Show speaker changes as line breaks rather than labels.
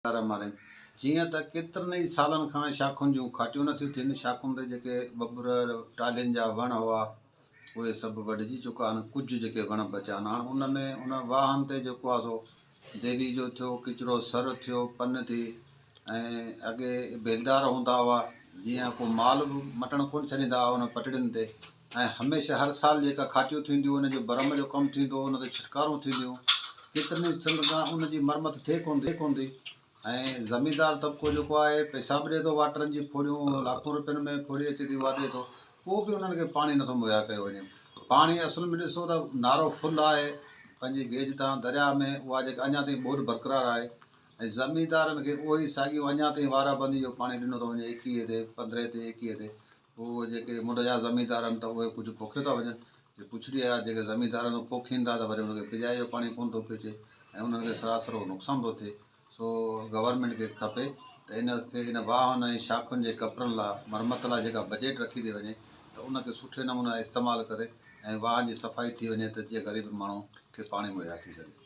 मारे जीअं त केतिरनि ई सालनि खां शाखुनि जूं खाटियूं नथियूं थियनि। शाखुनि ते जेके बबूर टालियुनि जा वण हुआ उहे सभु वढिजी चुका आहिनि। कुझु जेके वण बचिया आहिनि हाणे उन में उन वाहन ते जेको आहे सो देवी जो थियो, किचिरो सर थियो, पन थी, ऐं अॻे बेलदार हूंदा हुआ जीअं को माल बि मटणु कोन छॾींदा हुआ उन पटड़ियुनि ते। ऐं हमेशह हर साल जेका खाटियूं थींदियूं उन जो भरम जो कमु थींदो, उन ते छिटकारूं थींदियूं, केतिरनि ई सालनि खां उन जी मरमत थिए कोन थी। ऐं ज़मीनदार तबिको जेको आहे पैसा बि ॾिए थो, वाटरनि जी फोड़ियूं लाखों रुपयनि में फोड़ी अचे थी वाधे थो, पोइ बि उन्हनि खे पाणी नथो मुहैया कयो वञे। पाणी असुल में ॾिसो त नारो फुल आहे पंहिंजी गेज तां दरिया में, उहा जेका अञा ताईं ॿोॾि बरक़रार आहे। ऐं ज़मीनदारनि खे उहो ई साॻियूं अञा ताईं वाराबंदी जो पाणी ॾिनो थो वञे 21 ते 15 ते 21 ते। उहो जेके मुंड जा ज़मीनदार आहिनि त उहे कुझु पोखे था वञनि। जे पुछड़ी आहे जेके ज़मीनदारनि पोखींदा त वरी उनखे बिजाई जो पाणी कोन थो पइजे ऐं उन्हनि खे सरासर नुक़सानु थो थिए। सो गवर्नमेंट खे खपे त इनखे इन वाहन ऐं शाखुनि जे कपिड़नि लाइ मरमत लाइ जेका बजट रखी थी वञे त उनखे सुठे नमूने इस्तेमालु करे ऐं वाहन जी सफ़ाई थी वञे त जीअं ग़रीब माण्हू खे पाणी मुहैया थी सघे।